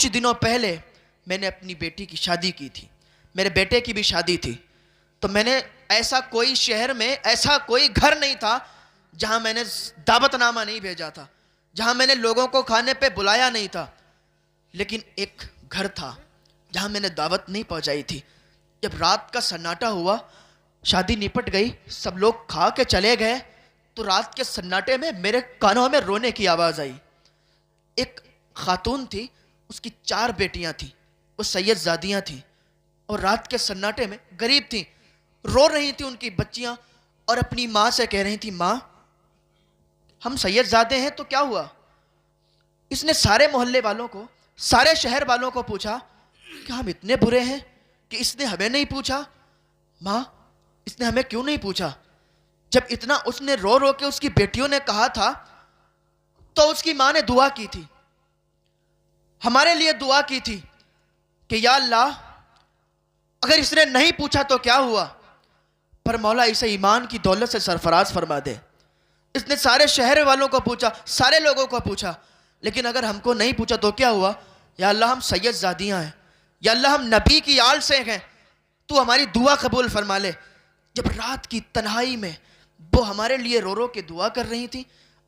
کچھ دنوں پہلے میں نے اپنی بیٹی کی شادی کی تھی، میرے بیٹے کی بھی شادی تھی، تو میں نے ایسا کوئی شہر میں ایسا کوئی گھر نہیں تھا جہاں میں نے دعوت نامہ نہیں بھیجا تھا، جہاں میں نے لوگوں کو کھانے پہ بلایا نہیں تھا، لیکن ایک گھر تھا جہاں میں نے دعوت نہیں پہنچائی تھی۔ جب رات کا سناٹا ہوا، شادی نپٹ گئی، سب لوگ کھا کے چلے گئے، تو رات کے سناٹے میں میرے کانوں میں رونے کی آواز آئی۔ ایک خاتون تھی، اس کی 4 بیٹیاں تھیں، وہ سید زادیاں تھیں، اور رات کے سناٹے میں غریب تھیں، رو رہی تھیں ان کی بچیاں، اور اپنی ماں سے کہہ رہی تھیں ماں ہم سید زادے ہیں تو کیا ہوا؟ اس نے سارے محلے والوں کو، سارے شہر والوں کو پوچھا کہ ہم اتنے برے ہیں کہ اس نے ہمیں نہیں پوچھا؟ ماں اس نے ہمیں کیوں نہیں پوچھا؟ جب اتنا اس نے رو رو کے اس کی بیٹیوں نے کہا تھا تو اس کی ماں نے دعا کی تھی، ہمارے لیے دعا کی تھی کہ یا اللہ اگر اس نے نہیں پوچھا تو کیا ہوا، پر مولا اسے ایمان کی دولت سے سرفراز فرما دے۔ اس نے سارے شہر والوں کو پوچھا، سارے لوگوں کو پوچھا، لیکن اگر ہم کو نہیں پوچھا تو کیا ہوا؟ یا اللہ ہم سید زادیاں ہیں، یا اللہ ہم نبی کی آل سے ہیں، تو ہماری دعا قبول فرما لے۔ جب رات کی تنہائی میں وہ ہمارے لیے رو رو کے دعا کر رہی تھی،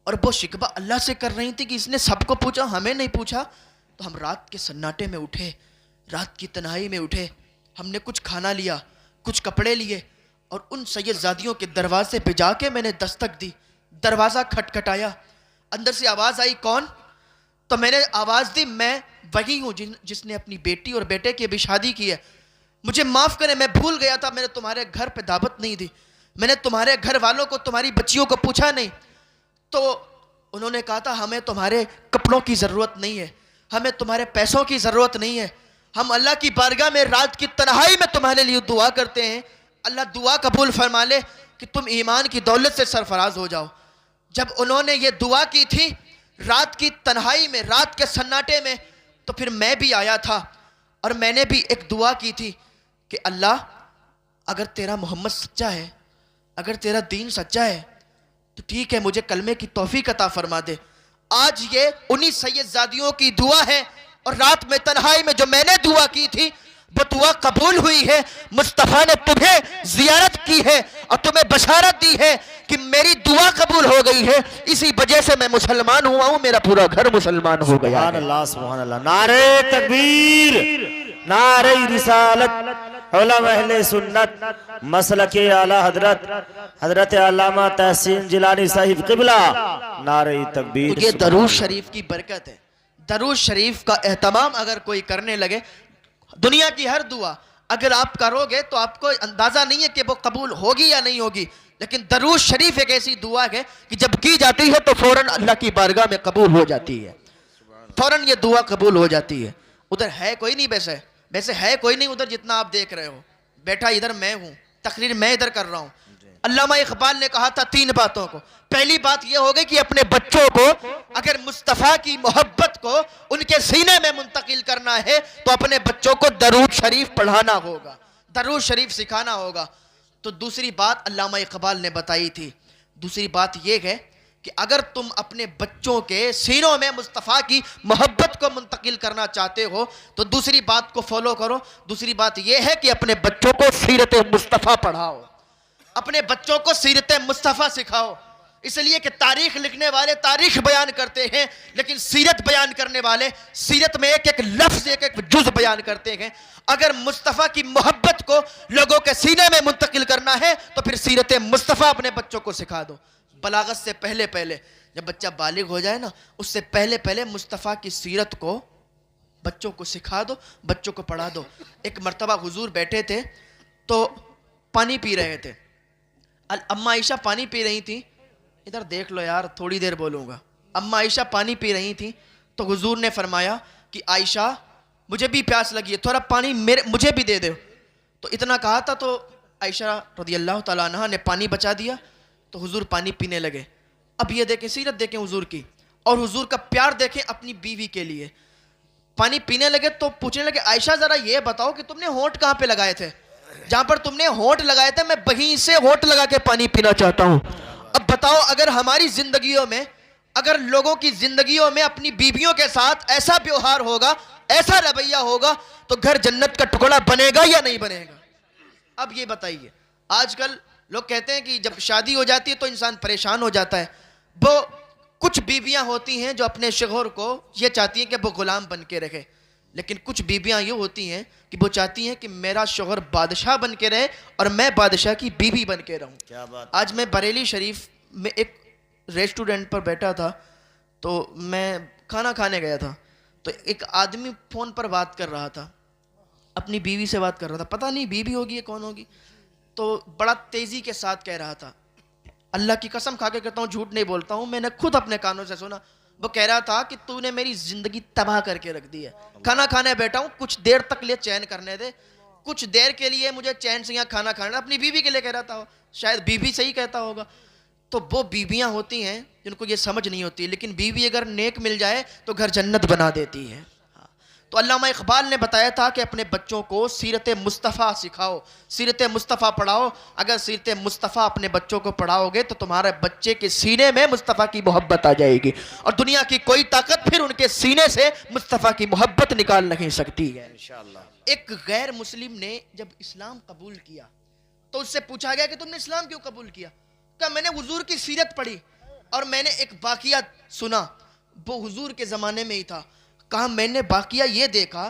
اور وہ شکوہ اللہ سے کر رہی تھی کہ اس نے سب کو پوچھا ہمیں نہیں پوچھا، تو ہم رات کے سناٹے میں اٹھے، رات کی تنہائی میں اٹھے، ہم نے کچھ کھانا لیا، کچھ کپڑے لیے، اور ان سید زادیوں کے دروازے پہ جا کے میں نے دستک دی، دروازہ کھٹکھٹایا، اندر سے آواز آئی کون؟ تو میں نے آواز دی میں وہی ہوں جس نے اپنی بیٹی اور بیٹے کی بھی شادی کی ہے، مجھے معاف کریں میں بھول گیا تھا، میں نے تمہارے گھر پہ دعوت نہیں دی، میں نے تمہارے گھر والوں کو، تمہاری بچیوں کو پوچھا نہیں۔ تو انہوں نے کہا تھا ہمیں تمہارے کپڑوں کی ضرورت نہیں ہے، ہمیں تمہارے پیسوں کی ضرورت نہیں ہے، ہم اللہ کی بارگاہ میں رات کی تنہائی میں تمہارے لیے دعا کرتے ہیں، اللہ دعا قبول فرما لے کہ تم ایمان کی دولت سے سرفراز ہو جاؤ۔ جب انہوں نے یہ دعا کی تھی رات کی تنہائی میں، رات کے سناٹے میں، تو پھر میں بھی آیا تھا اور میں نے بھی ایک دعا کی تھی کہ اللہ اگر تیرا محمد سچا ہے، اگر تیرا دین سچا ہے تو ٹھیک ہے، مجھے کلمے کی توفیق عطا فرما دے۔ آج یہ انہی سید زادیوں کی دعا ہے، اور رات میں تنہائی میں جو میں نے دعا کی تھی وہ دعا قبول ہوئی ہے۔ مصطفیٰ نے تمہیں زیارت کی ہے اور تمہیں بشارت دی ہے کہ میری دعا قبول ہو گئی ہے، اسی وجہ سے میں مسلمان ہوا ہوں، میرا پورا گھر مسلمان ہو گیا سبحان اللہ سبحان اللہ۔ نعرہ تکبیر، نعرہ رسالت، علماء اہل سنت، مسلک اعلی حضرت حضرت علامہ تحسین جیلانی صاحب قبلہ، نعرہ تکبیر۔ یہ درود شریف کی برکت ہے، درود شریف کا اہتمام اگر کوئی کرنے لگے، دنیا کی ہر دعا اگر آپ کرو گے تو آپ کو اندازہ نہیں ہے کہ وہ قبول ہوگی یا نہیں ہوگی، لیکن درود شریف ایک ایسی دعا ہے کہ جب کی جاتی ہے تو فوراً اللہ کی بارگاہ میں قبول ہو جاتی ہے، فوراً یہ دعا قبول ہو جاتی ہے۔ ادھر ہے کوئی نہیں، ویسے ہے کوئی نہیں ادھر جتنا آپ دیکھ رہے ہو، بیٹھا ادھر میں ہوں، تقریر میں ادھر کر رہا ہوں۔ علامہ اقبال نے کہا تھا 3 باتوں کو، پہلی بات یہ ہوگی کہ اپنے بچوں کو اگر مصطفیٰ کی محبت کو ان کے سینے میں منتقل کرنا ہے تو اپنے بچوں کو درود شریف پڑھانا ہوگا، درود شریف سکھانا ہوگا۔ تو دوسری بات علامہ اقبال نے بتائی تھی، دوسری بات یہ ہے کہ اگر تم اپنے بچوں کے سینوں میں مصطفیٰ کی محبت کو منتقل کرنا چاہتے ہو تو دوسری بات کو فالو کرو، دوسری بات یہ ہے کہ اپنے بچوں کو سیرت مصطفیٰ پڑھاؤ، اپنے بچوں کو سیرت مصطفیٰ سکھاؤ، اس لیے کہ تاریخ لکھنے والے تاریخ بیان کرتے ہیں، لیکن سیرت بیان کرنے والے سیرت میں ایک ایک لفظ، ایک ایک جز بیان کرتے ہیں۔ اگر مصطفیٰ کی محبت کو لوگوں کے سینے میں منتقل کرنا ہے تو پھر سیرت مصطفیٰ اپنے بچوں کو سکھا دو۔ بلاغت سے پہلے جب بچہ بالغ ہو جائے نا، اس سے پہلے مصطفیٰ کی سیرت کو بچوں کو سکھا دو، بچوں کو پڑھا دو۔ ایک مرتبہ حضور بیٹھے تھے تو پانی پی رہے تھے، اماں عائشہ پانی پی رہی تھی، ادھر دیکھ لو یار تھوڑی دیر بولوں گا۔ اماں عائشہ پانی پی رہی تھی تو حضور نے فرمایا کہ عائشہ مجھے بھی پیاس لگی ہے، تھوڑا پانی مجھے بھی دے دو۔ تو اتنا کہا تھا تو عائشہ رضی اللہ تعالیٰ عنہ نے پانی بچا دیا تو حضور پانی پینے لگے۔ اب یہ دیکھیں سیرت دیکھیں حضور کی، اور حضور کا پیار دیکھیں اپنی بیوی کے لیے۔ پانی پینے لگے تو پوچھنے لگے عائشہ ذرا یہ بتاؤ کہ تم نے ہونٹ کہاں پہ لگائے تھے؟ جہاں پر تم نے ہونٹ لگائے تھے میں وہیں سے ہونٹ لگا کے پانی پینا چاہتا ہوں۔ اب بتاؤ اگر ہماری زندگیوں میں، اگر لوگوں کی زندگیوں میں اپنی بیویوں کے ساتھ ایسا بیوہار ہوگا ایسا رویہ ہوگا تو گھر جنت کا ٹکڑا بنے گا یا نہیں بنے گا؟ اب یہ بتائیے، آج کل لوگ کہتے ہیں کہ جب شادی ہو جاتی ہے تو انسان پریشان ہو جاتا ہے. وہ کچھ بیویاں ہوتی ہیں جو اپنے شوہر کو یہ چاہتی ہیں کہ وہ غلام بن کے رکھے، لیکن کچھ بیویاں یہ ہوتی ہیں کہ وہ چاہتی ہیں کہ میرا شوہر بادشاہ بن کے رہے اور میں بادشاہ کی بیوی بن کے رہوں. کیا بات. آج میں بریلی شریف میں ایک ریسٹورنٹ پر بیٹھا تھا، تو میں کھانا کھانے گیا تھا، تو ایک آدمی فون پر بات کر رہا تھا، اپنی بیوی سے بات کر رہا تھا. پتہ نہیں بیوی ہوگی یا کون ہوگی، تو بڑا تیزی کے ساتھ کہہ رہا تھا. اللہ کی قسم کھا کے کہتا ہوں، جھوٹ نہیں بولتا ہوں، میں نے خود اپنے کانوں سے سنا. وہ کہہ رہا تھا کہ تو نے میری زندگی تباہ کر کے رکھ دی ہے. کھانا کھانے بیٹھا ہوں، کچھ دیر تک لیے چین کرنے دے، کچھ دیر کے لیے مجھے چین سے یہاں کھانا کھانا. اپنی بیوی کے لیے کہہ رہا تھا، شاید بیوی سے ہی کہتا ہوگا. تو وہ بیویاں ہوتی ہیں جن کو یہ سمجھ نہیں ہوتی، لیکن بیوی اگر نیک مل جائے تو گھر جنت بنا دیتی ہے. تو علامہ اقبال نے بتایا تھا کہ اپنے بچوں کو سیرت مصطفیٰ سکھاؤ، سیرت مصطفیٰ پڑھاؤ. اگر سیرت مصطفیٰ اپنے بچوں کو پڑھاؤ گے تو تمہارے بچے کے سینے میں مصطفیٰ کی محبت آ جائے گی، اور دنیا کی کوئی طاقت پھر ان کے سینے سے مصطفیٰ کی محبت نکال نہیں سکتی ہے. انشاءاللہ. ایک غیر مسلم نے جب اسلام قبول کیا تو اس سے پوچھا گیا کہ تم نے اسلام کیوں قبول کیا؟ کہا میں نے حضور کی سیرت پڑھی اور میں نے ایک واقعہ سنا، وہ حضور کے زمانے میں ہی تھا. کہا میں نے واقعہ یہ دیکھا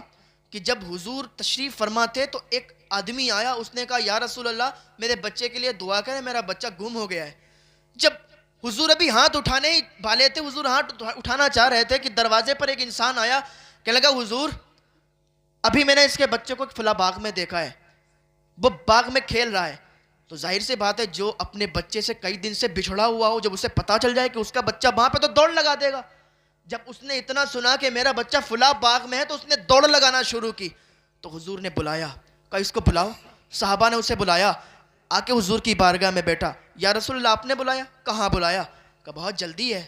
کہ جب حضور تشریف فرما تھے تو ایک آدمی آیا، اس نے کہا یا رسول اللہ میرے بچے کے لیے دعا کریں، میرا بچہ گم ہو گیا ہے. جب حضور ابھی ہاتھ اٹھانے ہی والے تھے، حضور ہاتھ اٹھانا چاہ رہے تھے کہ دروازے پر ایک انسان آیا، کہنے لگا حضور ابھی میں نے اس کے بچے کو فلاں باغ میں دیکھا ہے، وہ باغ میں کھیل رہا ہے. تو ظاہر سی بات ہے جو اپنے بچے سے کئی دن سے بچھڑا ہوا ہو، جب اسے پتا چل جائے کہ اس کا بچہ وہاں پہ، تو دوڑ لگا دے گا. جب اس نے اتنا سنا کہ میرا بچہ فلاں باغ میں ہے تو اس نے دوڑ لگانا شروع کی. تو حضور نے بلایا، کہا اس کو بلاؤ. صحابہ نے اسے بلایا، آ کے حضور کی بارگاہ میں بیٹھا. یا رسول اللہ آپ نے بلایا؟ کہاں بلایا؟ کہا بہت جلدی ہے.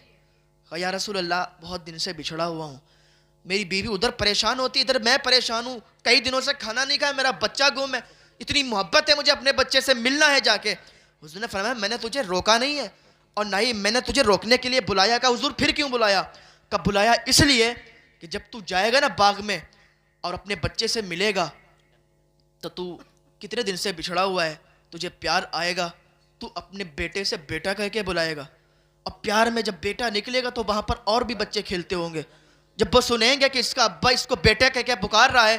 کہا یا رسول اللہ بہت دن سے بچھڑا ہوا ہوں، میری بیوی ادھر پریشان ہوتی، ادھر میں پریشان ہوں، کئی دنوں سے کھانا نہیں کھایا، میرا بچہ گم ہے، اتنی محبت ہے مجھے اپنے بچے سے ملنا ہے جا کے. حضور نے فرمایا میں نے تجھے روکا نہیں ہے اور نہ ہی میں نے تجھے روکنے کے لیے بلایا. کہا حضور پھر کیوں بلایا؟ کب بلایا؟ اس لیے کہ جب تو جائے گا نا باغ میں اور اپنے بچے سے ملے گا تو کتنے دن سے بچھڑا ہوا ہے، تجھے پیار آئے گا، تو اپنے بیٹے سے بیٹا کہہ کے بلائے گا، اور پیار میں جب بیٹا نکلے گا تو وہاں پر اور بھی بچے کھیلتے ہوں گے. جب وہ سنیں گے کہ اس کا ابا اس کو بیٹا کہہ کے پکار رہا ہے،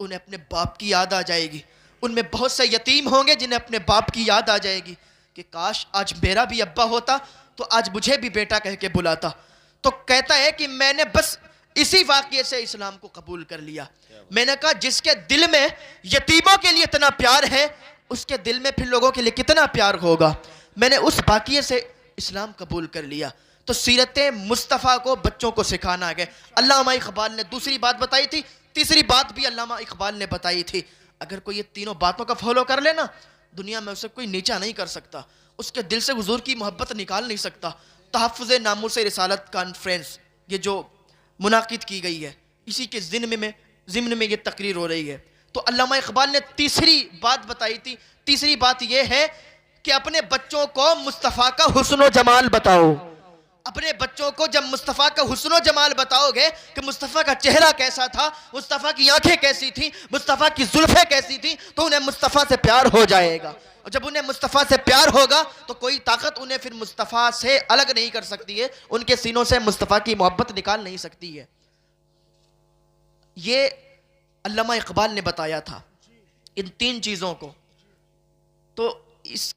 انہیں اپنے باپ کی یاد آ جائے گی. ان میں بہت سے یتیم ہوں گے جنہیں اپنے باپ کی یاد آ جائے گی کہ کاش آج میرا بھی ابا ہوتا تو آج مجھے بھی بیٹا کہہ کے بلاتا. تو کہتا ہے کہ میں نے بس اسی واقعے سے اسلام کو قبول کر لیا. میں نے کہا جس کے دل میں یتیموں کے لیے اتنا پیار ہے، اس کے دل میں پھر لوگوں کے لیے کتنا پیار ہوگا. میں نے اس واقعے سے اسلام قبول کر لیا. تو سیرت مصطفیٰ کو بچوں کو سکھانا ہے. علامہ اقبال نے دوسری بات بتائی تھی، تیسری بات بھی علامہ اقبال نے بتائی تھی. اگر کوئی یہ تینوں باتوں کا فالو کر لینا، دنیا میں اسے کوئی نیچا نہیں کر سکتا، اس کے دل سے حضور کی محبت نکال نہیں سکتا. تحفظ ناموس رسالت کانفرنس یہ جو منعقد کی گئی ہے، اسی کے ضمن میں یہ تقریر ہو رہی ہے. تو علامہ اقبال نے تیسری بات بتائی تھی. تیسری بات یہ ہے کہ اپنے بچوں کو مصطفیٰ کا حسن و جمال بتاؤ. اپنے بچوں کو جب مصطفیٰ کا حسن و جمال بتاؤ گے کہ مصطفیٰ کا چہرہ کیسا تھا، مصطفیٰ کی آنکھیں کیسی تھیں، مصطفیٰ کی زلفیں کیسی تھیں، تو انہیں مصطفیٰ سے پیار ہو جائے گا. اور جب انہیں مصطفیٰ سے پیار ہوگا تو کوئی طاقت انہیں پھر مصطفیٰ سے الگ نہیں کر سکتی ہے، ان کے سینوں سے مصطفیٰ کی محبت نکال نہیں سکتی ہے. یہ علامہ اقبال نے بتایا تھا ان تین چیزوں کو. تو اس